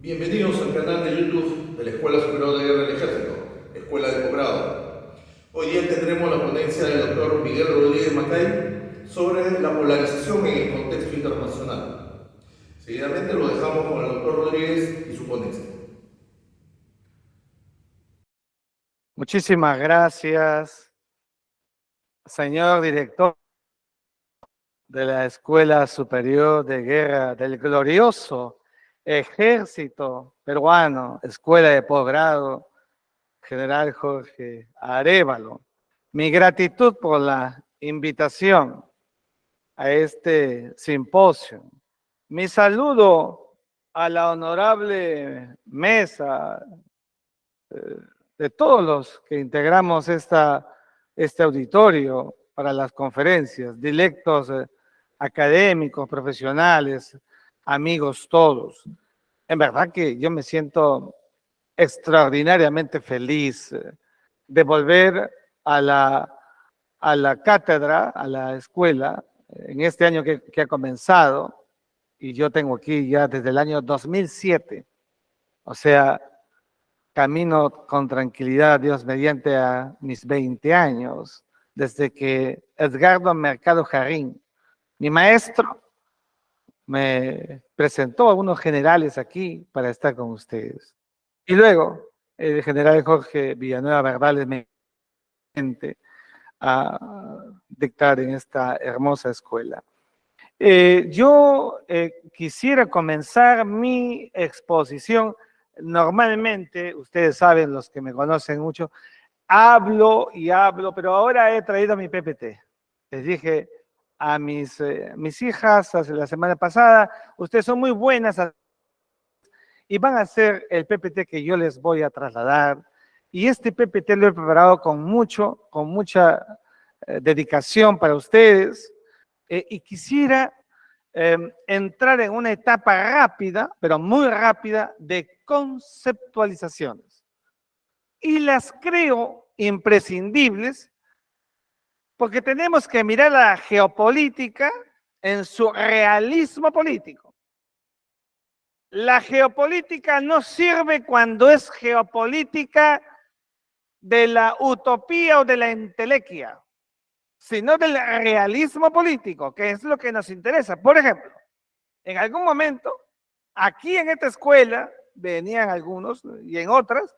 Bienvenidos al canal de YouTube de la Escuela Superior de Guerra del Ejército, Escuela de Posgrado. Hoy día tendremos la ponencia del doctor Miguel Rodríguez Macay sobre la polarización en el contexto internacional. Seguidamente lo dejamos con el doctor Rodríguez y su ponencia. Muchísimas gracias, señor director de la Escuela Superior de Guerra del glorioso Ejército Peruano, Escuela de Posgrado, General Jorge Arévalo. Mi gratitud por la invitación a este simposio. Mi saludo a la honorable mesa de todos los que integramos este auditorio para las conferencias, dilectos académicos, profesionales, amigos todos. En verdad que yo me siento extraordinariamente feliz de volver a la cátedra, a la escuela, en este año que ha comenzado, y yo tengo aquí ya desde el año 2007, o sea, camino con tranquilidad, Dios mediante, a mis 20 años, desde que Edgardo Mercado Jarrín, mi maestro, me presentó a unos generales aquí para estar con ustedes. Y luego, el general Jorge Villanueva Verdales me a dictar en esta hermosa escuela. Yo quisiera comenzar mi exposición. Normalmente, ustedes saben, los que me conocen mucho, hablo y hablo, pero ahora he traído mi PPT. Les dije a mis hijas hace la semana pasada, ustedes son muy buenas y van a hacer el PPT que yo les voy a trasladar. Y este PPT lo he preparado con mucha dedicación para ustedes. Y quisiera entrar en una etapa rápida, pero muy rápida, de conceptualizaciones. Y las creo imprescindibles porque tenemos que mirar la geopolítica en su realismo político. La geopolítica no sirve cuando es geopolítica de la utopía o de la entelequia, sino del realismo político, que es lo que nos interesa. Por ejemplo, en algún momento, aquí en esta escuela, venían algunos y en otras,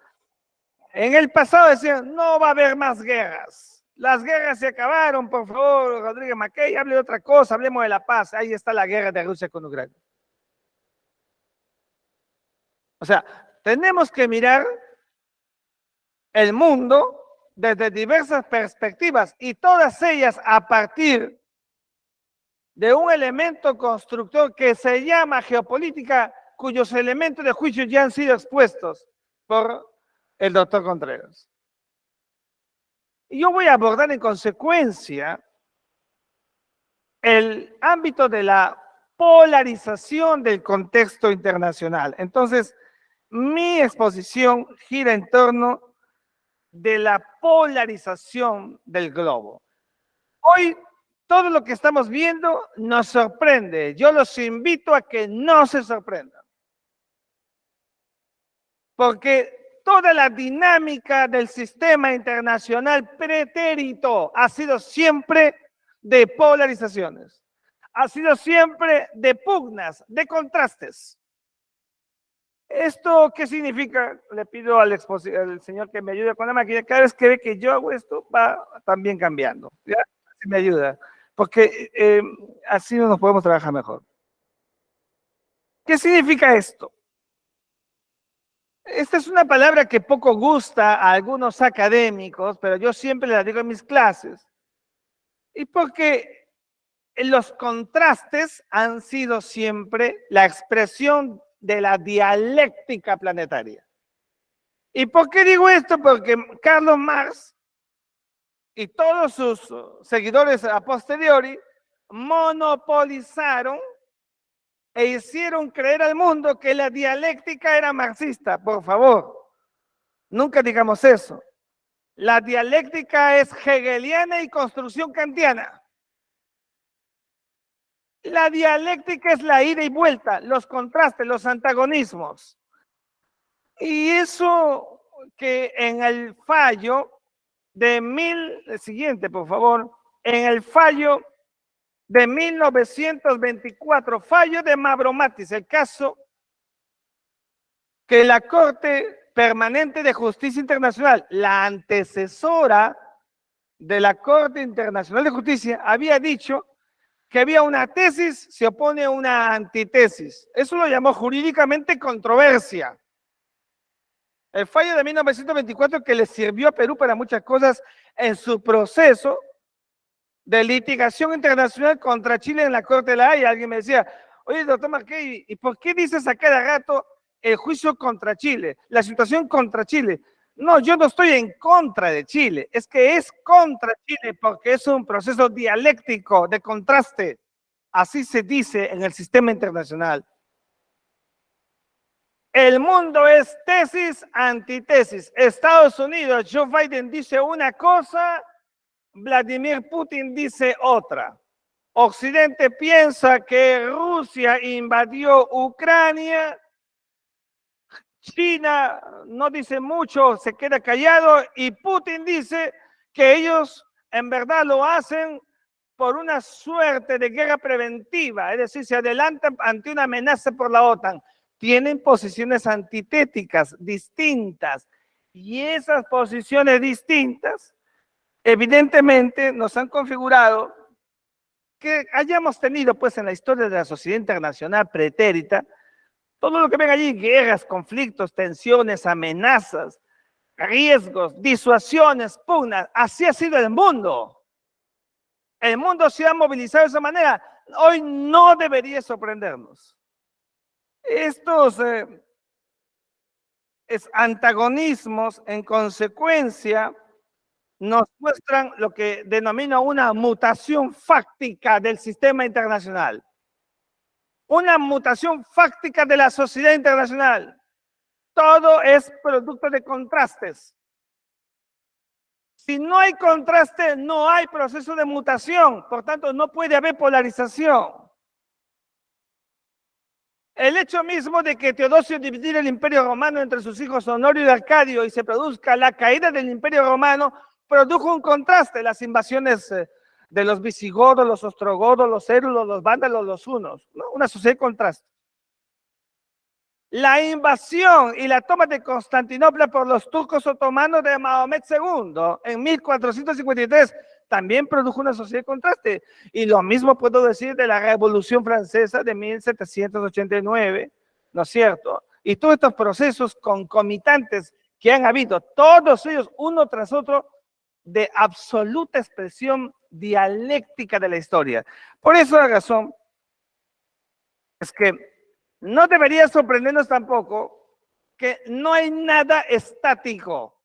en el pasado decían, no va a haber más guerras. Las guerras se acabaron, por favor, Rodríguez Macay, hable de otra cosa, hablemos de la paz. Ahí está la guerra de Rusia con Ucrania. O sea, tenemos que mirar el mundo desde diversas perspectivas y todas ellas a partir de un elemento constructor que se llama geopolítica, cuyos elementos de juicio ya han sido expuestos por el doctor Contreras. Y yo voy a abordar en consecuencia el ámbito de la polarización del contexto internacional. Entonces, mi exposición gira en torno de la polarización del globo. Hoy, todo lo que estamos viendo nos sorprende. Yo los invito a que no se sorprendan. Porque toda la dinámica del sistema internacional pretérito ha sido siempre de polarizaciones. Ha sido siempre de pugnas, de contrastes. ¿Esto qué significa? Le pido al señor que me ayude con la máquina. Cada vez que ve que yo hago esto, va también cambiando. ¿Ya? Así me ayuda. Porque así nos podemos trabajar mejor. ¿Qué significa esto? Esta es una palabra que poco gusta a algunos académicos, pero yo siempre la digo en mis clases. Y porque los contrastes han sido siempre la expresión de la dialéctica planetaria. ¿Y por qué digo esto? Porque Carlos Marx y todos sus seguidores a posteriori monopolizaron e hicieron creer al mundo que la dialéctica era marxista. Por favor, nunca digamos eso. La dialéctica es hegeliana y construcción kantiana. La dialéctica es la ida y vuelta, los contrastes, los antagonismos. Y eso que en el fallo el siguiente, por favor, en el fallo de 1924, fallo de Mavromatis, el caso que la Corte Permanente de Justicia Internacional, la antecesora de la Corte Internacional de Justicia, había dicho que había una tesis, se opone a una antitesis. Eso lo llamó jurídicamente controversia. El fallo de 1924 que le sirvió a Perú para muchas cosas en su proceso de litigación internacional contra Chile en la Corte de la Haya. Alguien me decía, oye, doctor Marquey, ¿y por qué dices a cada rato el juicio contra Chile, la situación contra Chile? No, yo no estoy en contra de Chile, es que es contra Chile porque es un proceso dialéctico de contraste. Así se dice en el sistema internacional. El mundo es tesis, antitesis. Estados Unidos, Joe Biden dice una cosa, Vladimir Putin dice otra. Occidente piensa que Rusia invadió Ucrania, China no dice mucho, se queda callado, y Putin dice que ellos en verdad lo hacen por una suerte de guerra preventiva, es decir, se adelantan ante una amenaza por la OTAN. Tienen posiciones antitéticas, distintas, y esas posiciones distintas evidentemente nos han configurado que hayamos tenido pues en la historia de la sociedad internacional pretérita todo lo que ven allí, guerras, conflictos, tensiones, amenazas, riesgos, disuasiones, pugnas. Así ha sido el mundo. El mundo se ha movilizado de esa manera. Hoy no debería sorprendernos. Estos antagonismos, en consecuencia, nos muestran lo que denomina una mutación fáctica del sistema internacional. Una mutación fáctica de la sociedad internacional. Todo es producto de contrastes. Si no hay contraste, no hay proceso de mutación. Por tanto, no puede haber polarización. El hecho mismo de que Teodosio dividiera el Imperio Romano entre sus hijos Honorio y Arcadio y se produzca la caída del Imperio Romano, produjo un contraste. Las invasiones de los visigodos, los ostrogodos, los érulos, los vándalos, los hunos, ¿no? Una sociedad de contraste. La invasión y la toma de Constantinopla por los turcos otomanos de Mahomet II en 1453 también produjo una sociedad de contraste. Y lo mismo puedo decir de la Revolución Francesa de 1789, ¿no es cierto? Y todos estos procesos concomitantes que han habido, todos ellos uno tras otro, de absoluta expresión dialéctica de la historia. Por eso la razón es que no debería sorprendernos tampoco que no hay nada estático.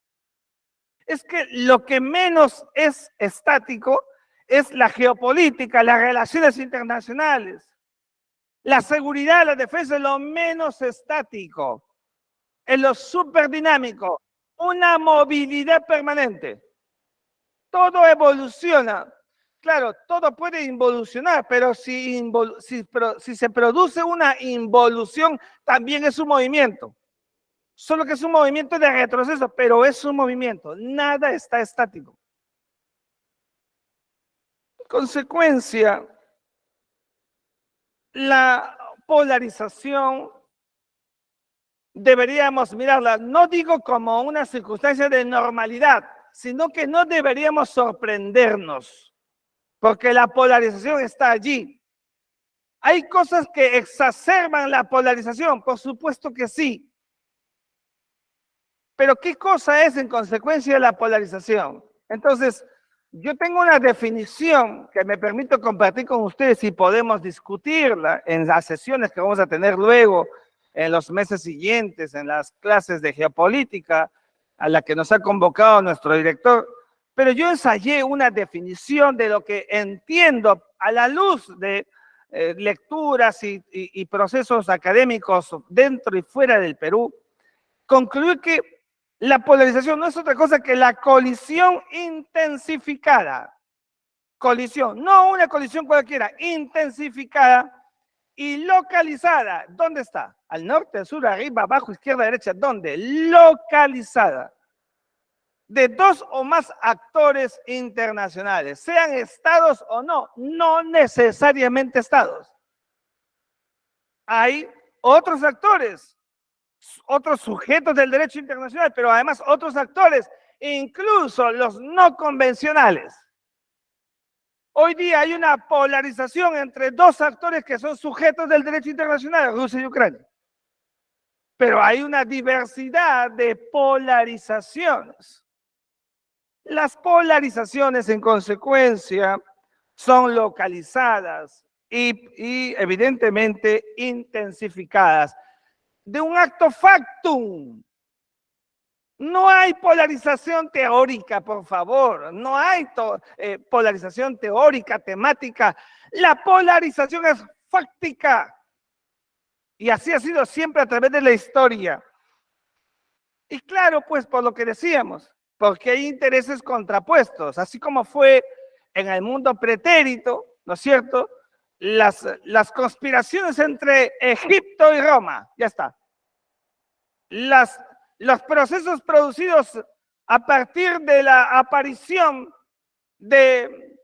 Es que lo que menos es estático es la geopolítica, las relaciones internacionales. La seguridad, la defensa es lo menos estático. Es lo superdinámico. Una movilidad permanente. Todo evoluciona. Claro, todo puede involucionar, pero si se produce una involución, también es un movimiento. Solo que es un movimiento de retroceso, pero es un movimiento. Nada está estático. En consecuencia, la polarización deberíamos mirarla, no digo como una circunstancia de normalidad, sino que no deberíamos sorprendernos, porque la polarización está allí. ¿Hay cosas que exacerban la polarización? Por supuesto que sí. Pero ¿qué cosa es en consecuencia de la polarización? Entonces, yo tengo una definición que me permito compartir con ustedes y podemos discutirla en las sesiones que vamos a tener luego, en los meses siguientes, en las clases de geopolítica a la que nos ha convocado nuestro director. Pero yo ensayé una definición de lo que entiendo a la luz de lecturas y procesos académicos dentro y fuera del Perú. Concluí que la polarización no es otra cosa que la colisión intensificada. Colisión, no una colisión cualquiera, intensificada y localizada. ¿Dónde está? Al norte, al sur, arriba, abajo, izquierda, derecha. ¿Dónde? Localizada. De dos o más actores internacionales, sean estados o no, no necesariamente estados. Hay otros actores, otros sujetos del derecho internacional, pero además otros actores, incluso los no convencionales. Hoy día hay una polarización entre dos actores que son sujetos del derecho internacional, Rusia y Ucrania. Pero hay una diversidad de polarizaciones. Las polarizaciones, en consecuencia, son localizadas y evidentemente intensificadas de un acto factum. No hay polarización teórica, por favor. No hay polarización teórica, temática. La polarización es fáctica. Y así ha sido siempre a través de la historia. Y claro, pues por lo que decíamos, porque hay intereses contrapuestos, así como fue en el mundo pretérito, ¿no es cierto? Las conspiraciones entre Egipto y Roma, ya está. Los procesos producidos a partir de la aparición de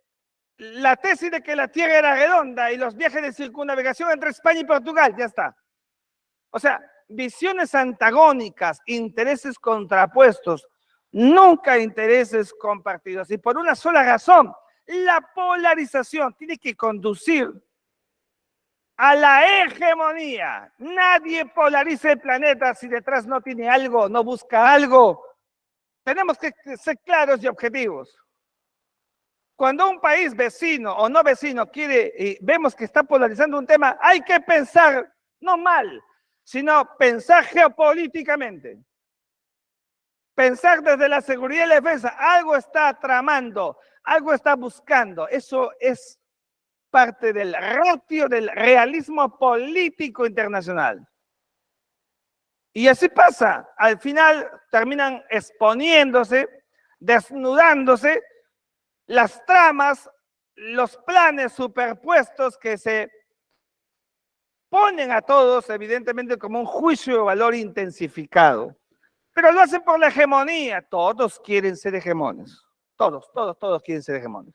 la tesis de que la Tierra era redonda y los viajes de circunnavegación entre España y Portugal, ya está. O sea, visiones antagónicas, intereses contrapuestos, nunca intereses compartidos. Y por una sola razón, la polarización tiene que conducir a la hegemonía. Nadie polariza el planeta si detrás no tiene algo, no busca algo. Tenemos que ser claros y objetivos. Cuando un país vecino o no vecino quiere y vemos que está polarizando un tema, hay que pensar, no mal, sino pensar geopolíticamente. Pensar desde la seguridad y la defensa, algo está tramando, algo está buscando. Eso es parte del ratio del realismo político internacional. Y así pasa. Al final terminan exponiéndose, desnudándose las tramas, los planes superpuestos que se ponen a todos, evidentemente, como un juicio de valor intensificado. Pero lo hacen por la hegemonía. Todos quieren ser hegemones. Todos quieren ser hegemones.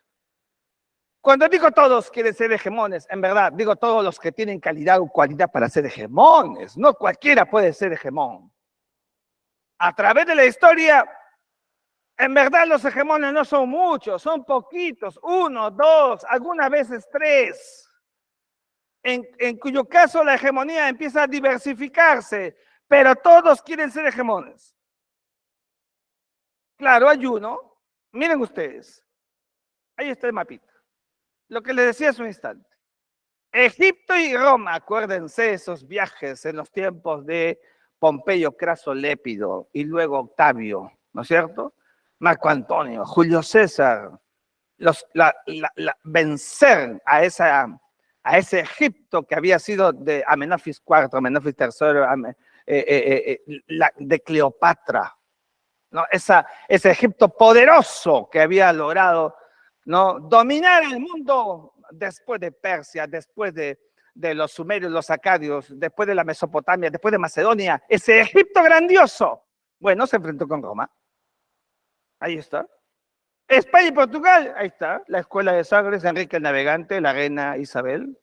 Cuando digo todos quieren ser hegemones, en verdad, digo todos los que tienen calidad o cualidad para ser hegemones. No cualquiera puede ser hegemón. A través de la historia, en verdad los hegemones no son muchos, son poquitos, 1, 2, algunas veces 3. En cuyo caso la hegemonía empieza a diversificarse, pero todos quieren ser hegemones. Claro, hay uno. Miren ustedes. Ahí está el mapita. Lo que les decía hace un instante. Egipto y Roma, acuérdense esos viajes en los tiempos de Pompeyo, Craso, Lépido y luego Octavio, ¿no es cierto? Marco Antonio, Julio César, vencer a ese Egipto que había sido de Amenofis IV, Amenofis III, de Cleopatra, ¿no? Ese Egipto poderoso que había logrado, ¿no?, dominar el mundo después de Persia, después de los sumerios, los acadios, después de la Mesopotamia, después de Macedonia, ese Egipto grandioso. Bueno, se enfrentó con Roma. Ahí está. España y Portugal, ahí está. La escuela de Sagres, Enrique el Navegante, la reina Isabel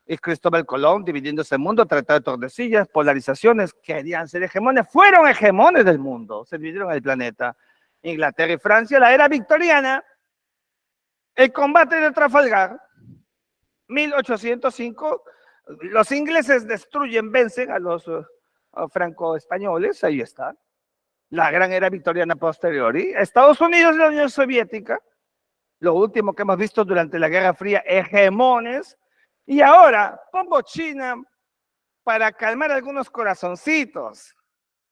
y Cristóbal Colón, dividiéndose el mundo, Tratado de Tordesillas, polarizaciones, querían ser hegemones, fueron hegemones del mundo, se dividieron el planeta. Inglaterra y Francia, la era victoriana, el combate de Trafalgar, 1805, los ingleses destruyen, vencen a los franco-españoles, ahí está. La gran era victoriana posteriori. Estados Unidos y la Unión Soviética, lo último que hemos visto durante la Guerra Fría, hegemones. Y ahora pongo China para calmar algunos corazoncitos.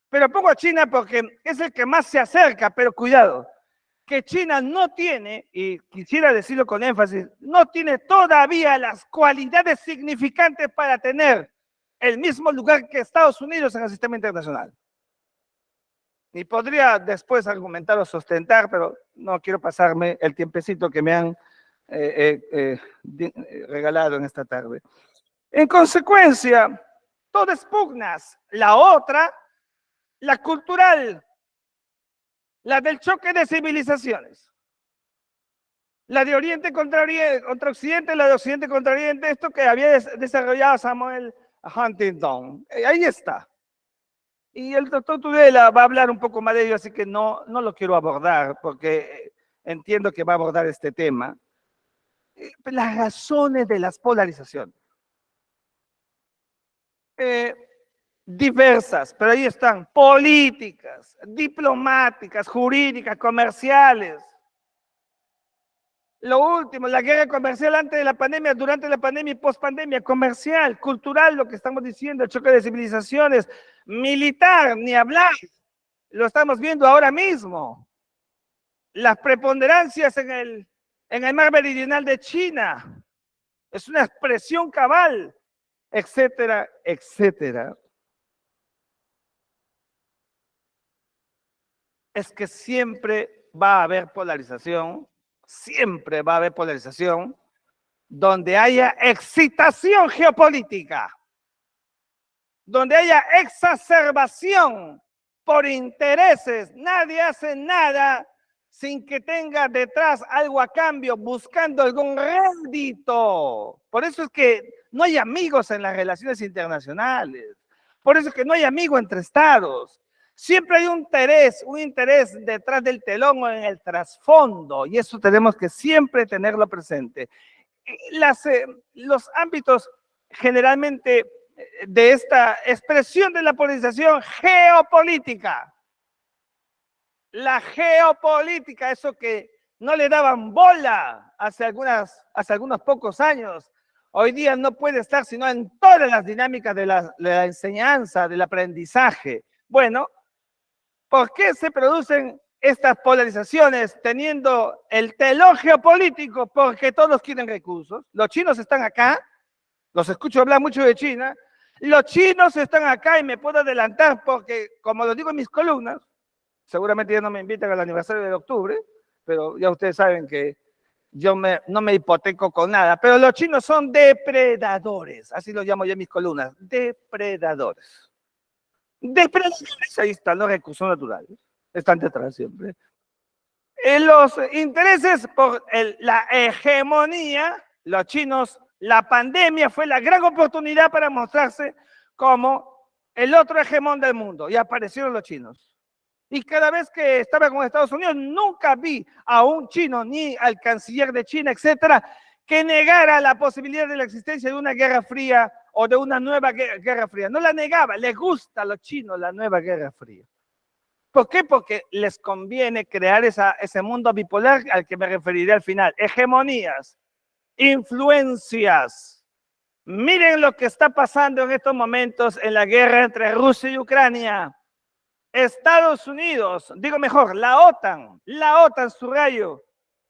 Pero pongo China porque es el que más se acerca, pero cuidado, que China no tiene, y quisiera decirlo con énfasis, no tiene todavía las cualidades significantes para tener el mismo lugar que Estados Unidos en el sistema internacional. Y podría después argumentar o sustentar, pero no quiero pasarme el tiempecito que me han regalado en esta tarde. En consecuencia, todas pugnas, la otra, la cultural, la del choque de civilizaciones, la de Oriente contra Occidente, la de Occidente contra Oriente, esto que había desarrollado Samuel Huntington. Ahí está. Y el doctor Tudela va a hablar un poco más de ello, así que no lo quiero abordar, porque entiendo que va a abordar este tema. Las razones de las polarizaciones. Diversas, pero ahí están, políticas, diplomáticas, jurídicas, comerciales. Lo último, la guerra comercial antes de la pandemia, durante la pandemia y post-pandemia, comercial, cultural, lo que estamos diciendo, el choque de civilizaciones, militar, ni hablar, lo estamos viendo ahora mismo. Las preponderancias en el mar meridional de China, es una expresión cabal, etcétera, etcétera. Es que siempre va a haber polarización, donde haya excitación geopolítica, donde haya exacerbación por intereses. Nadie hace nada sin que tenga detrás algo a cambio, buscando algún rédito. Por eso es que no hay amigos en las relaciones internacionales. Por eso es que no hay amigos entre estados. Siempre hay un interés detrás del telón o en el trasfondo, y eso tenemos que siempre tenerlo presente. Los ámbitos generalmente de esta expresión de la polarización geopolítica, la geopolítica, eso que no le daban bola hace algunos pocos años, hoy día no puede estar sino en todas las dinámicas de la enseñanza, del aprendizaje. Bueno, ¿por qué se producen estas polarizaciones teniendo el telón geopolítico? Porque todos quieren recursos. Los chinos están acá, los escucho hablar mucho de China. Los chinos están acá y me puedo adelantar porque, como lo digo en mis columnas, seguramente ya no me invitan al aniversario de octubre, pero ya ustedes saben que yo no me hipoteco con nada. Pero los chinos son depredadores, así lo llamo yo en mis columnas, depredadores. Depredadores, ahí están los recursos naturales, están detrás siempre. Los intereses por la hegemonía, los chinos, la pandemia fue la gran oportunidad para mostrarse como el otro hegemón del mundo, y aparecieron los chinos. Y cada vez que estaba con Estados Unidos, nunca vi a un chino, ni al canciller de China, etcétera, que negara la posibilidad de la existencia de una guerra fría o de una nueva guerra fría. No la negaba, les gusta a los chinos la nueva guerra fría. ¿Por qué? Porque les conviene crear ese mundo bipolar al que me referiré al final. Hegemonías, influencias. Miren lo que está pasando en estos momentos en la guerra entre Rusia y Ucrania. Estados Unidos, digo mejor, la OTAN, subrayo,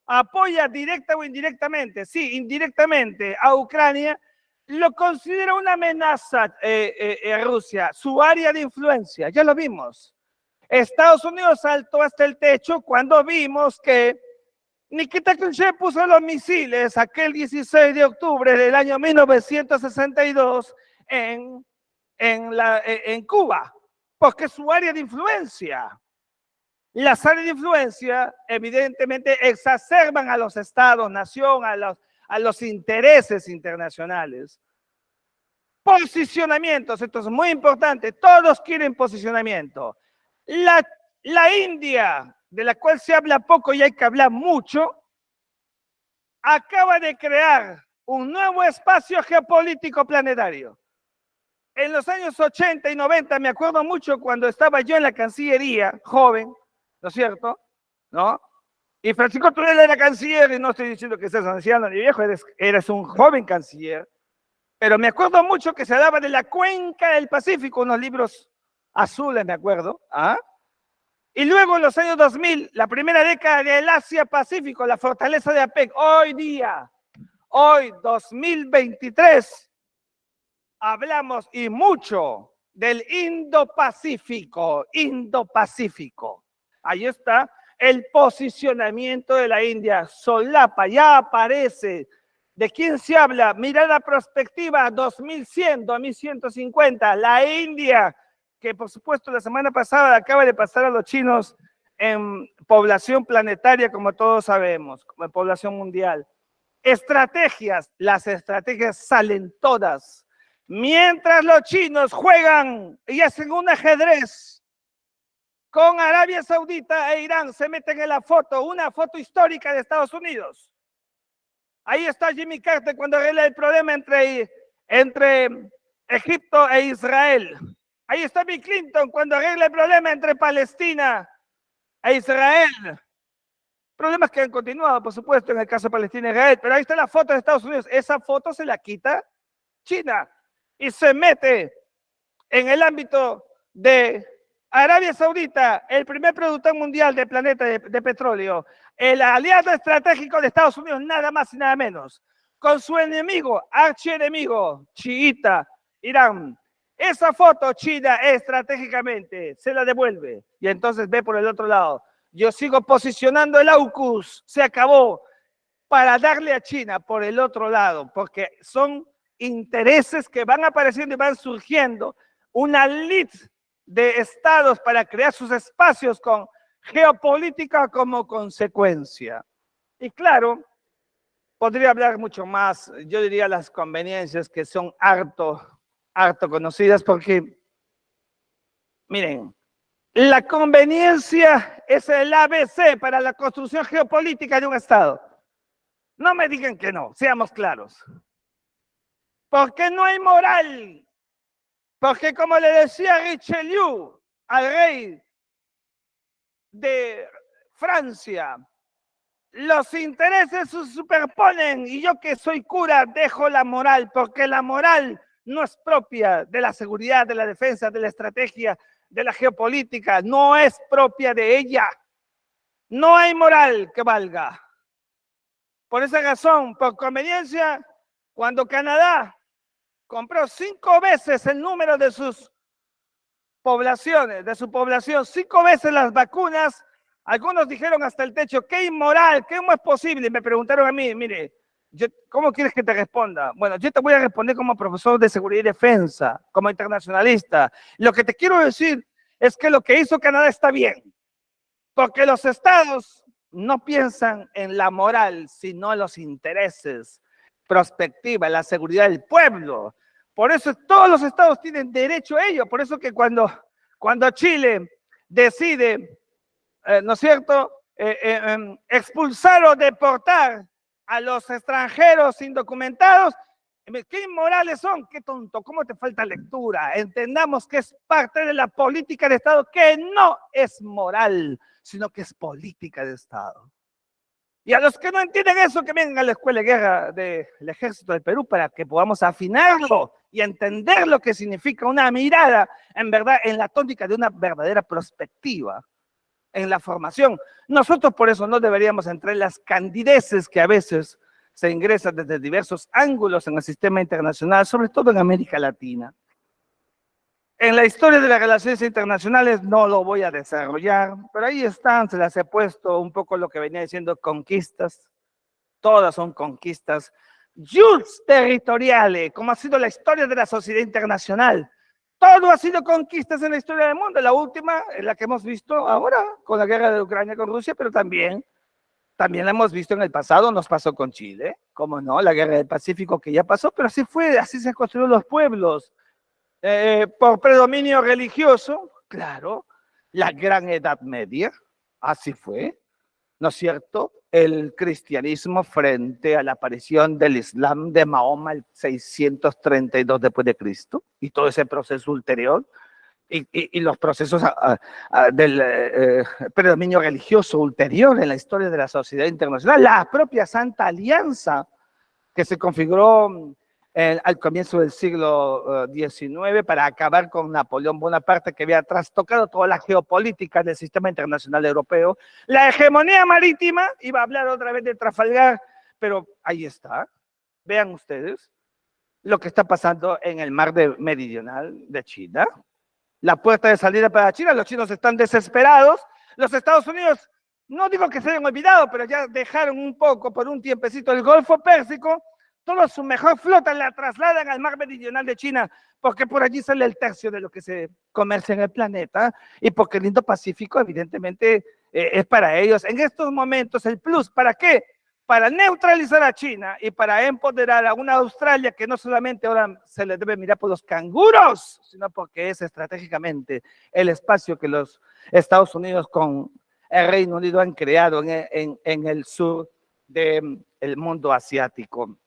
apoya directa o indirectamente, sí, indirectamente a Ucrania, lo considera una amenaza a Rusia, su área de influencia, ya lo vimos. Estados Unidos saltó hasta el techo cuando vimos que Nikita Khrushchev puso los misiles aquel 16 de octubre del año 1962 en Cuba, porque es su área de influencia. Las áreas de influencia evidentemente exacerban a los estados, nación, a los intereses internacionales. Posicionamientos, esto es muy importante, todos quieren posicionamiento. La India, de la cual se habla poco y hay que hablar mucho, acaba de crear un nuevo espacio geopolítico planetario. En los años 80 y 90, me acuerdo mucho cuando estaba yo en la Cancillería, joven, ¿no es cierto? ¿No? Y Francisco Tudela era canciller, y no estoy diciendo que seas anciano ni viejo, eres un joven canciller. Pero me acuerdo mucho que se hablaba de la cuenca del Pacífico, unos libros azules, me acuerdo. ¿Ah? Y luego en los años 2000, la primera década del Asia-Pacífico, la fortaleza de APEC, hoy 2023, hablamos y mucho del Indo-Pacífico. Ahí está el posicionamiento de la India, solapa, ya aparece ¿De quién se habla? Mirada prospectiva 2100, 2150. La India, que por supuesto la semana pasada acaba de pasar a los chinos en población planetaria, como todos sabemos, como en población mundial. Estrategias, las estrategias salen todas. Mientras los chinos juegan y hacen un ajedrez con Arabia Saudita e Irán, se meten en la foto, una foto histórica de Estados Unidos. Ahí está Jimmy Carter cuando arregla el problema entre Egipto e Israel. Ahí está Bill Clinton cuando arregla el problema entre Palestina e Israel. Problemas que han continuado, por supuesto, en el caso de Palestina e Israel, pero ahí está la foto de Estados Unidos. Esa foto se la quita China y se mete en el ámbito de Arabia Saudita, el primer productor mundial del planeta de petróleo, el aliado estratégico de Estados Unidos, nada más y nada menos, con su enemigo, archienemigo, chiita, Irán. Esa foto China estratégicamente se la devuelve y entonces ve por el otro lado. Yo sigo posicionando el AUKUS, se acabó, para darle a China por el otro lado, porque son intereses que van apareciendo y van surgiendo, una lid de estados para crear sus espacios con geopolítica como consecuencia. Y claro, podría hablar mucho más, yo diría las conveniencias que son harto conocidas, porque, miren, la conveniencia es el ABC para la construcción geopolítica de un estado. No me digan que no, seamos claros. Porque no hay moral. Porque como le decía Richelieu al rey de Francia, los intereses se superponen y yo que soy cura dejo la moral, porque la moral no es propia de la seguridad, de la defensa, de la estrategia, de la geopolítica, no es propia de ella. No hay moral que valga. Por esa razón, por conveniencia, cuando Canadá compró 5 veces el número de sus poblaciones, de su población, 5 veces las vacunas, algunos dijeron hasta el techo, qué inmoral, cómo es posible. Y me preguntaron a mí, mire, ¿cómo quieres que te responda? Bueno, yo te voy a responder como profesor de seguridad y defensa, como internacionalista. Lo que te quiero decir es que lo que hizo Canadá está bien, porque los estados no piensan en la moral, sino en los intereses, prospectiva, la seguridad del pueblo. Por eso todos los estados tienen derecho a ello. Por eso que cuando Chile decide, ¿no es cierto?, expulsar o deportar a los extranjeros indocumentados, qué inmorales son, qué tonto, cómo te falta lectura. Entendamos que es parte de la política de Estado, que no es moral, sino que es política de Estado. Y a los que no entienden eso, que vengan a la Escuela de Guerra del Ejército del Perú para que podamos afinarlo y entender lo que significa una mirada, en verdad, en la tónica de una verdadera perspectiva en la formación. Nosotros por eso no deberíamos entrar en las candideces que a veces se ingresan desde diversos ángulos en el sistema internacional, sobre todo en América Latina. En la historia de las relaciones internacionales no lo voy a desarrollar, pero ahí están, se las he puesto un poco lo que venía diciendo, conquistas. Todas son conquistas. Jus territoriales, como ha sido la historia de la sociedad internacional. Todo ha sido conquistas en la historia del mundo. La última es la que hemos visto ahora con la guerra de Ucrania con Rusia, pero también la hemos visto en el pasado, nos pasó con Chile, como no, la guerra del Pacífico que ya pasó, pero así fue, así se construyeron los pueblos. Por predominio religioso, claro, la Gran Edad Media, así fue, ¿no es cierto? El cristianismo frente a la aparición del Islam de Mahoma el 632 después de Cristo y todo ese proceso ulterior y los procesos del predominio religioso ulterior en la historia de la sociedad internacional, la propia Santa Alianza que se configuró al comienzo del siglo XIX para acabar con Napoleón Bonaparte, que había trastocado toda la geopolítica del sistema internacional europeo. La hegemonía marítima, iba a hablar otra vez de Trafalgar, pero ahí está. Vean ustedes lo que está pasando en el mar meridional de China. La puerta de salida para China, los chinos están desesperados. Los Estados Unidos, no digo que se hayan olvidado, pero ya dejaron un poco por un tiempecito el Golfo Pérsico, toda su mejor flota la trasladan al mar meridional de China, porque por allí sale el tercio de lo que se comercia en el planeta, y porque el Indo-Pacífico evidentemente es para ellos. En estos momentos el plus, ¿para qué? Para neutralizar a China y para empoderar a una Australia que no solamente ahora se le debe mirar por los canguros, sino porque es estratégicamente el espacio que los Estados Unidos con el Reino Unido han creado en el sur del mundo asiático.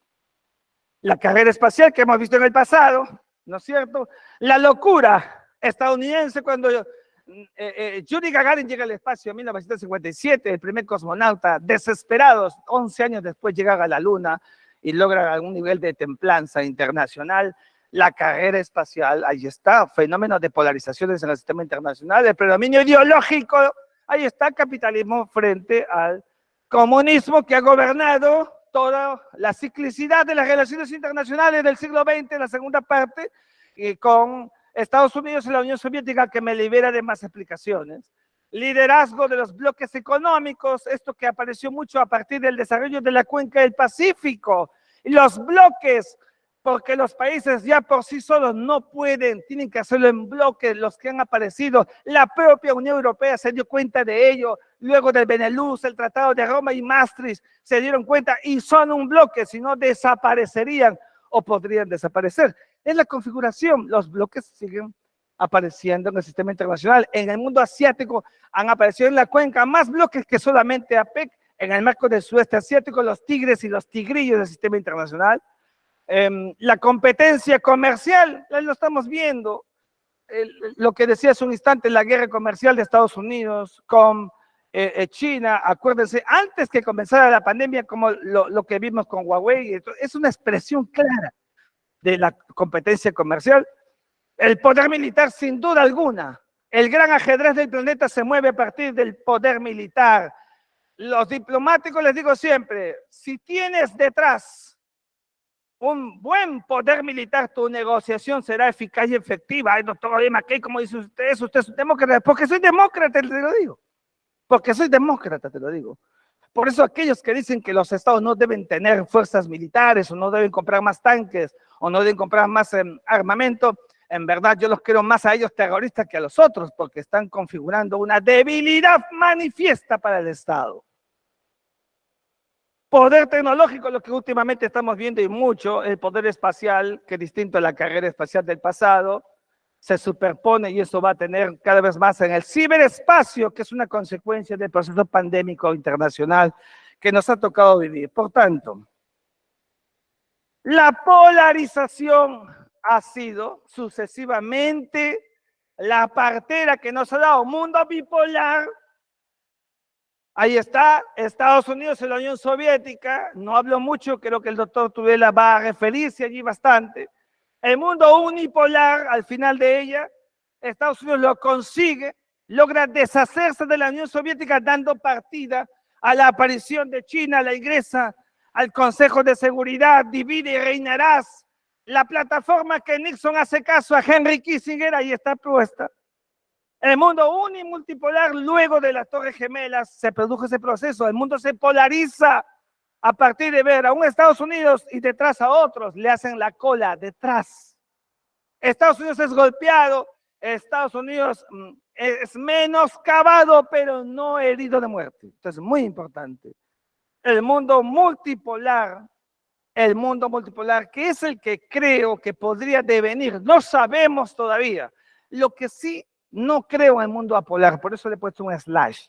La carrera espacial que hemos visto en el pasado, ¿no es cierto? La locura estadounidense cuando Yuri Gagarin llega al espacio en 1957, el primer cosmonauta, desesperados, 11 años después llega a la Luna y logra algún nivel de templanza internacional. La carrera espacial, ahí está, fenómenos de polarizaciones en el sistema internacional, el predominio ideológico, ahí está, capitalismo frente al comunismo que ha gobernado toda la ciclicidad de las relaciones internacionales del siglo XX, la segunda parte, con Estados Unidos y la Unión Soviética, que me libera de más explicaciones. Liderazgo de los bloques económicos, esto que apareció mucho a partir del desarrollo de la cuenca del Pacífico, y los bloques, porque los países ya por sí solos no pueden, tienen que hacerlo en bloques, los que han aparecido. La propia Unión Europea se dio cuenta de ello, luego del Benelux, el Tratado de Roma y Maastricht se dieron cuenta y son un bloque, si no desaparecerían o podrían desaparecer. Es la configuración, los bloques siguen apareciendo en el sistema internacional. En el mundo asiático han aparecido en la cuenca más bloques que solamente APEC, en el marco del sudeste asiático, los tigres y los tigrillos del sistema internacional. La competencia comercial, lo estamos viendo, lo que decía hace un instante, la guerra comercial de Estados Unidos con China, acuérdense, antes que comenzara la pandemia, como lo que vimos con Huawei, es una expresión clara de la competencia comercial. El poder militar, sin duda alguna, el gran ajedrez del planeta se mueve a partir del poder militar. Los diplomáticos, les digo siempre, si tienes detrás un buen poder militar, tu negociación será eficaz y efectiva. Ay, doctor McKay, ¿cómo dice usted eso? Usted es un demócrata. Porque soy demócrata, te lo digo. Porque soy demócrata, te lo digo. Por eso aquellos que dicen que los estados no deben tener fuerzas militares o no deben comprar más tanques o no deben comprar más armamento, en verdad yo los quiero más a ellos terroristas que a los otros, porque están configurando una debilidad manifiesta para el Estado. Poder tecnológico, lo que últimamente estamos viendo y mucho, el poder espacial, que distinto a la carrera espacial del pasado, se superpone y eso va a tener cada vez más en el ciberespacio, que es una consecuencia del proceso pandémico internacional que nos ha tocado vivir. Por tanto, la polarización ha sido sucesivamente la partera que nos ha dado un mundo bipolar. Ahí está, Estados Unidos y la Unión Soviética, no hablo mucho, creo que el doctor Tudela va a referirse allí bastante. El mundo unipolar, al final de ella, Estados Unidos lo consigue, logra deshacerse de la Unión Soviética dando partida a la aparición de China, la ingresa al Consejo de Seguridad, divide y reinarás. La plataforma que Nixon hace caso a Henry Kissinger, ahí está puesta. El mundo unimultipolar, luego de las Torres Gemelas, se produjo ese proceso. El mundo se polariza a partir de ver a un Estados Unidos y detrás a otros, le hacen la cola detrás. Estados Unidos es golpeado, Estados Unidos es menoscabado, pero no herido de muerte. Entonces, muy importante. El mundo multipolar, que es el que creo que podría devenir, no sabemos todavía. Lo que sí, no creo en el mundo apolar, por eso le he puesto un slash.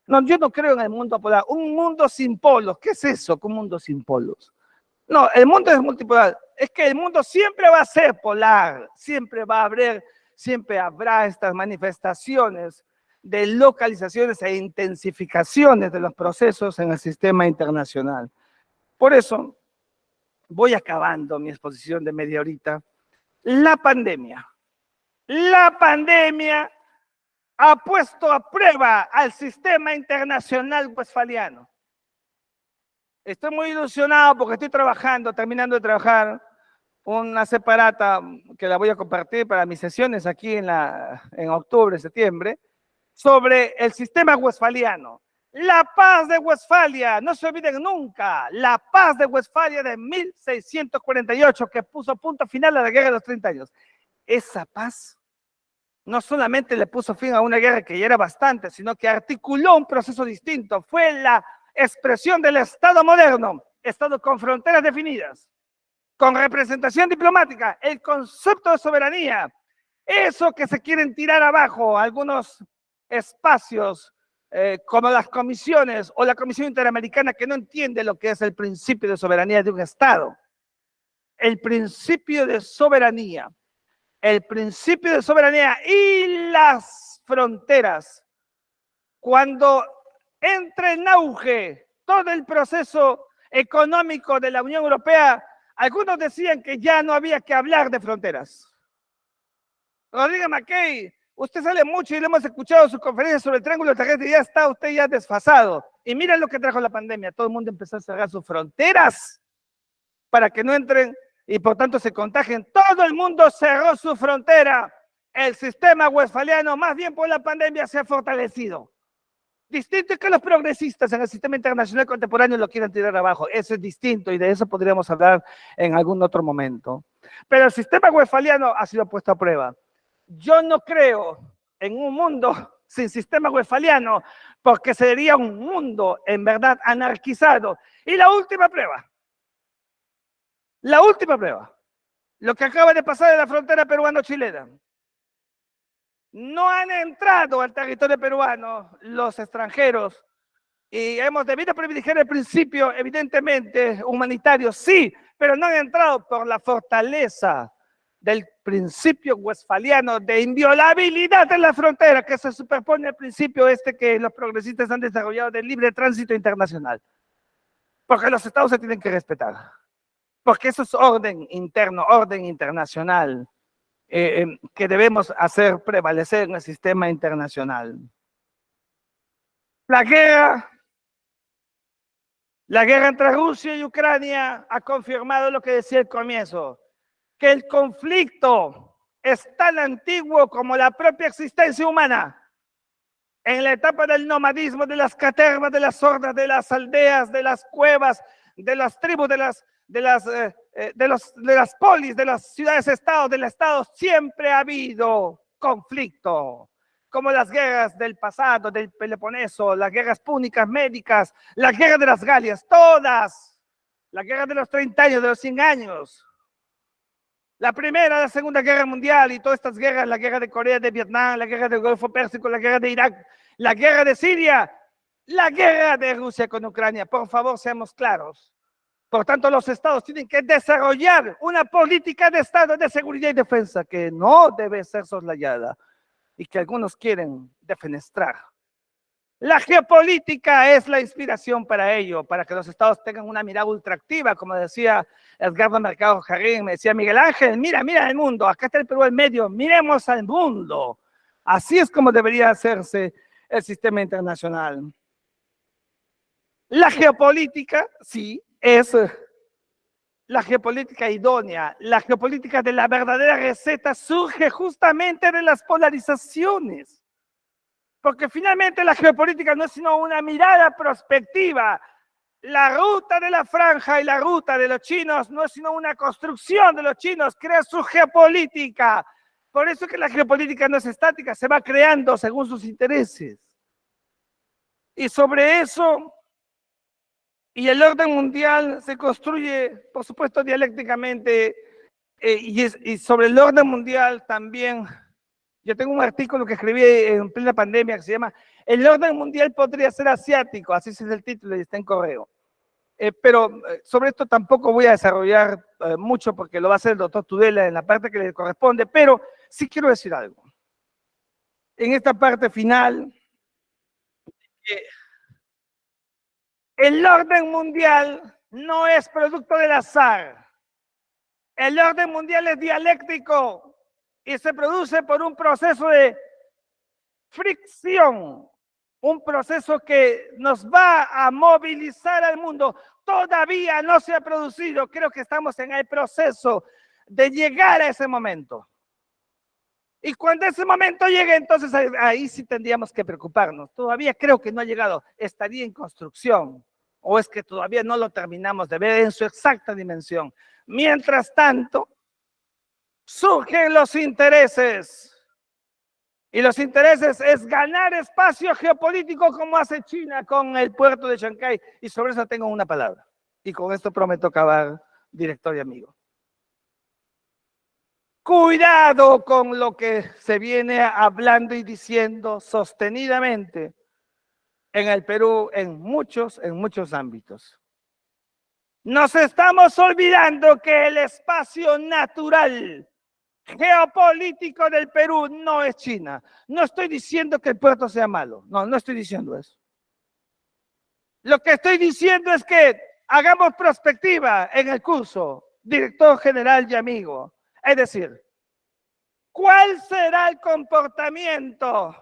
No, yo no creo en el mundo apolar. Un mundo sin polos, ¿qué es eso? Un mundo sin polos. No, el mundo es multipolar. Es que el mundo siempre va a ser polar, siempre habrá estas manifestaciones de localizaciones e intensificaciones de los procesos en el sistema internacional. Por eso, voy acabando mi exposición de media horita. La pandemia ha puesto a prueba al sistema internacional westfaliano. Estoy muy ilusionado porque estoy terminando de trabajar, una separata que la voy a compartir para mis sesiones aquí en octubre, septiembre, sobre el sistema westfaliano. La paz de Westfalia, no se olviden nunca, la paz de Westfalia de 1648 que puso punto final a la guerra de los 30 años. Esa paz no solamente le puso fin a una guerra que ya era bastante, sino que articuló un proceso distinto. Fue la expresión del Estado moderno, Estado con fronteras definidas, con representación diplomática, el concepto de soberanía, eso que se quieren tirar abajo, algunos espacios como las comisiones o la Comisión Interamericana que no entiende lo que es el principio de soberanía de un Estado. El principio de soberanía. El principio de soberanía y las fronteras. Cuando entra en auge todo el proceso económico de la Unión Europea, algunos decían que ya no había que hablar de fronteras. Rodríguez Mackay, usted sale mucho y le hemos escuchado su conferencia sobre el triángulo terrestre y ya está usted ya desfasado. Y miren lo que trajo la pandemia. Todo el mundo empezó a cerrar sus fronteras para que no entren y por tanto se contagien. Todo el mundo cerró su frontera. El sistema westfaliano, más bien por la pandemia, se ha fortalecido. Distinto es que los progresistas en el sistema internacional contemporáneo lo quieran tirar abajo. Eso es distinto y de eso podríamos hablar en algún otro momento. Pero el sistema westfaliano ha sido puesto a prueba. Yo no creo en un mundo sin sistema westfaliano porque sería un mundo en verdad anarquizado. Y la última prueba, lo que acaba de pasar en la frontera peruano-chilena. No han entrado al territorio peruano los extranjeros y hemos debido privilegiar el principio, evidentemente, humanitario, sí, pero no han entrado por la fortaleza del principio westfaliano de inviolabilidad en la frontera que se superpone al principio que los progresistas han desarrollado del libre tránsito internacional. Porque los estados se tienen que respetar. Porque eso es orden interno, orden internacional. Que debemos hacer prevalecer en el sistema internacional. La guerra entre Rusia y Ucrania ha confirmado lo que decía al comienzo, que el conflicto es tan antiguo como la propia existencia humana. En la etapa del nomadismo, de las catervas, de las hordas, de las aldeas, de las cuevas, de las tribus, de las polis, de las ciudades-estados, del Estado, siempre ha habido conflicto, como las guerras del pasado, del Peloponeso, las guerras púnicas, médicas, la guerra de las Galias, todas, la guerra de los 30 años, de los 100 años, la Primera, la Segunda Guerra Mundial y todas estas guerras, la guerra de Corea, de Vietnam, la guerra del Golfo Pérsico, la guerra de Irak, la guerra de Siria, la guerra de Rusia con Ucrania. Por favor, seamos claros. Por tanto, los estados tienen que desarrollar una política de Estado de seguridad y defensa que no debe ser soslayada y que algunos quieren defenestrar. La geopolítica es la inspiración para ello, para que los estados tengan una mirada ultraactiva, como decía Edgardo Mercado Jarrín, me decía Miguel Ángel, mira el mundo, acá está el Perú en medio, miremos al mundo. Así es como debería hacerse el sistema internacional. La geopolítica, sí, es la geopolítica idónea. La geopolítica de la verdadera receta surge justamente de las polarizaciones. Porque finalmente la geopolítica no es sino una mirada prospectiva. La ruta de la franja y la ruta de los chinos no es sino una construcción de los chinos, crea su geopolítica. Por eso que la geopolítica no es estática, se va creando según sus intereses. Y sobre eso, y el orden mundial se construye, por supuesto, dialécticamente, y sobre el orden mundial también. Yo tengo un artículo que escribí en plena pandemia que se llama El orden mundial podría ser asiático, así es el título y está en correo. Pero sobre esto tampoco voy a desarrollar mucho porque lo va a hacer el doctor Tudela en la parte que le corresponde, pero sí quiero decir algo. En esta parte final, el orden mundial no es producto del azar. El orden mundial es dialéctico y se produce por un proceso de fricción, un proceso que nos va a movilizar al mundo. Todavía no se ha producido, creo que estamos en el proceso de llegar a ese momento. Y cuando ese momento llegue, entonces ahí sí tendríamos que preocuparnos. Todavía creo que no ha llegado, estaría en construcción, o es que todavía no lo terminamos de ver en su exacta dimensión. Mientras tanto, surgen los intereses. Y los intereses es ganar espacio geopolítico como hace China con el puerto de Shanghái. Y sobre eso tengo una palabra. Y con esto prometo acabar, director y amigo. Cuidado con lo que se viene hablando y diciendo sostenidamente en el Perú en muchos ámbitos. Nos estamos olvidando que el espacio natural geopolítico del Perú no es China. No estoy diciendo que el puerto sea malo. No estoy diciendo eso. Lo que estoy diciendo es que hagamos perspectiva en el curso, director general y amigo. Es decir, ¿cuál será el comportamiento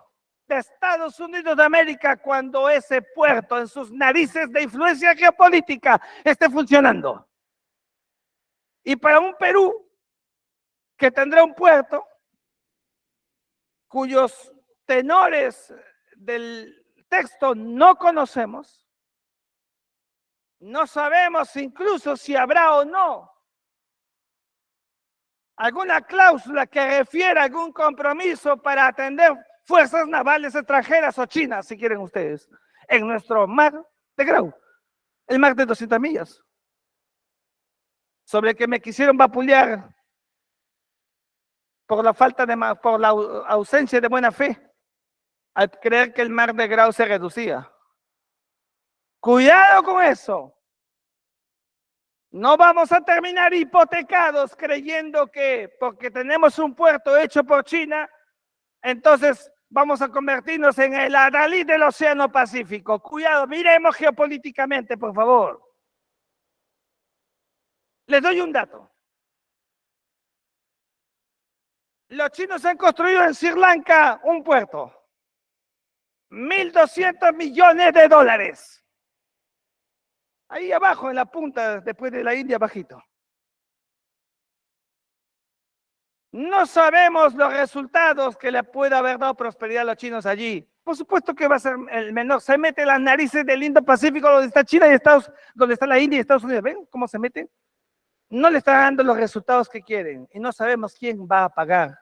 de Estados Unidos de América cuando ese puerto en sus narices de influencia geopolítica esté funcionando? Y para un Perú que tendrá un puerto cuyos tenores del texto no conocemos, no sabemos incluso si habrá o no alguna cláusula que refiera a algún compromiso para atender fuerzas navales extranjeras o chinas, si quieren ustedes, en nuestro mar de Grau, el mar de 200 millas, sobre el que me quisieron vapulear por la ausencia de buena fe, al creer que el mar de Grau se reducía. Cuidado con eso. No vamos a terminar hipotecados creyendo que porque tenemos un puerto hecho por China, entonces vamos a convertirnos en el adalid del Océano Pacífico. Cuidado, miremos geopolíticamente, por favor. Les doy un dato. Los chinos han construido en Sri Lanka un puerto. 1.200 millones de dólares. Ahí abajo, en la punta, después de la India, bajito. No sabemos los resultados que le pueda haber dado prosperidad a los chinos allí. Por supuesto que va a ser el menor. Se mete las narices del Indo-Pacífico donde está China y donde está la India y Estados Unidos. ¿Ven cómo se meten? No le está dando los resultados que quieren y no sabemos quién va a pagar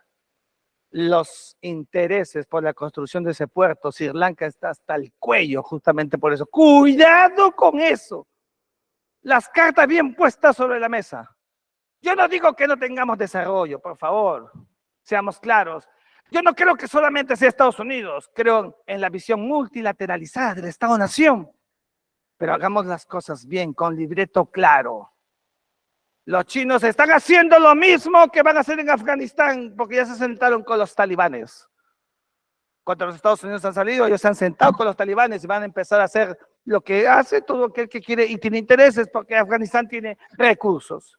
los intereses por la construcción de ese puerto. Sri Lanka está hasta el cuello justamente por eso. Cuidado con eso. Las cartas bien puestas sobre la mesa. Yo no digo que no tengamos desarrollo, por favor, seamos claros. Yo no creo que solamente sea Estados Unidos, creo en la visión multilateralizada del Estado-Nación, pero hagamos las cosas bien, con libreto claro. Los chinos están haciendo lo mismo que van a hacer en Afganistán, porque ya se sentaron con los talibanes. Cuando los Estados Unidos han salido, ellos se han sentado con los talibanes y van a empezar a hacer lo que hace todo aquel que quiere y tiene intereses, porque Afganistán tiene recursos.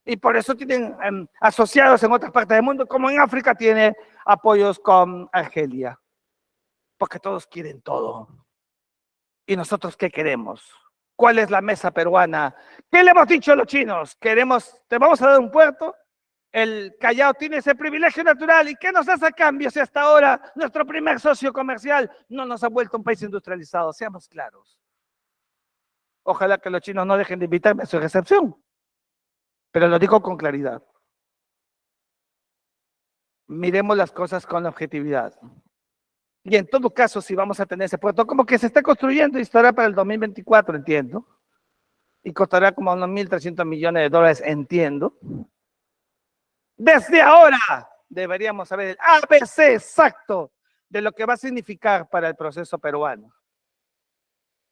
Y por eso tienen asociados en otras partes del mundo, como en África tiene apoyos con Argelia, porque todos quieren todo. ¿Y nosotros qué queremos? ¿Cuál es la mesa peruana? ¿Qué le hemos dicho a los chinos? Te vamos a dar un puerto, el Callao tiene ese privilegio natural, ¿y qué nos hace a cambio si hasta ahora nuestro primer socio comercial no nos ha vuelto un país industrializado? Seamos claros. Ojalá que los chinos no dejen de invitarme a su recepción. Pero lo digo con claridad. Miremos las cosas con objetividad. Y en todo caso, si vamos a tener ese puerto, como que se está construyendo y estará para el 2024, entiendo. Y costará como unos 1.300 millones de dólares, entiendo. Desde ahora deberíamos saber el ABC exacto de lo que va a significar para el proceso peruano.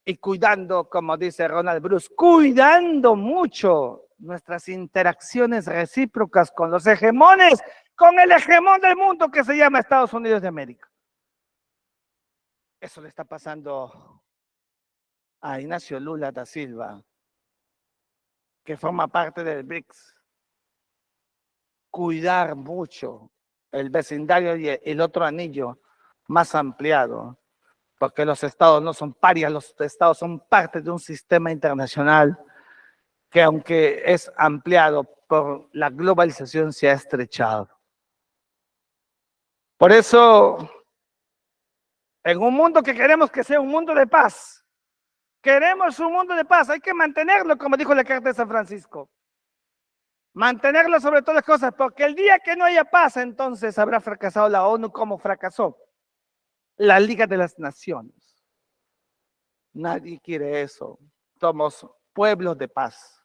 Y cuidando, como dice Ronald Bruce, cuidando mucho nuestras interacciones recíprocas con los hegemones, con el hegemón del mundo que se llama Estados Unidos de América. Eso le está pasando a Ignacio Lula da Silva, que forma parte del BRICS. Cuidar mucho el vecindario y el otro anillo más ampliado, porque los estados no son parias, los estados son parte de un sistema internacional que aunque es ampliado por la globalización se ha estrechado. Por eso, en un mundo que queremos que sea un mundo de paz, queremos un mundo de paz, hay que mantenerlo, como dijo la Carta de San Francisco. Mantenerlo sobre todas las cosas, porque el día que no haya paz, entonces habrá fracasado la ONU como fracasó la Liga de las Naciones. Nadie quiere eso. Somos pueblos de paz.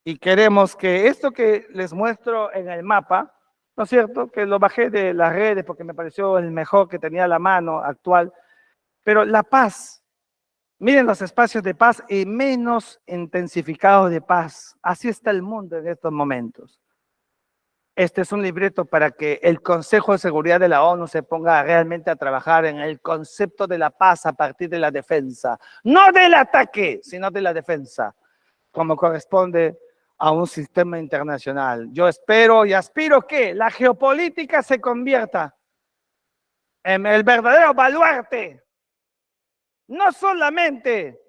Y queremos que esto que les muestro en el mapa, ¿no es cierto? Que lo bajé de las redes porque me pareció el mejor que tenía a la mano actual. Pero la paz, miren los espacios de paz y menos intensificados de paz. Así está el mundo en estos momentos. Este es un libreto para que el Consejo de Seguridad de la ONU se ponga realmente a trabajar en el concepto de la paz a partir de la defensa. No del ataque, sino de la defensa, como corresponde a un sistema internacional. Yo espero y aspiro que la geopolítica se convierta en el verdadero baluarte, no solamente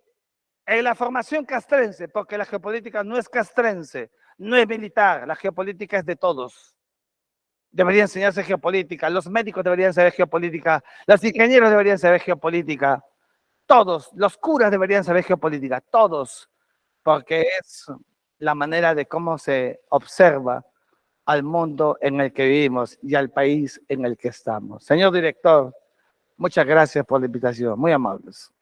en la formación castrense, porque la geopolítica no es castrense, no es militar, la geopolítica es de todos. Debería enseñarse geopolítica, los médicos deberían saber geopolítica, los ingenieros deberían saber geopolítica, todos, los curas deberían saber geopolítica, todos, porque es la manera de cómo se observa al mundo en el que vivimos y al país en el que estamos. Señor director, muchas gracias por la invitación, muy amables.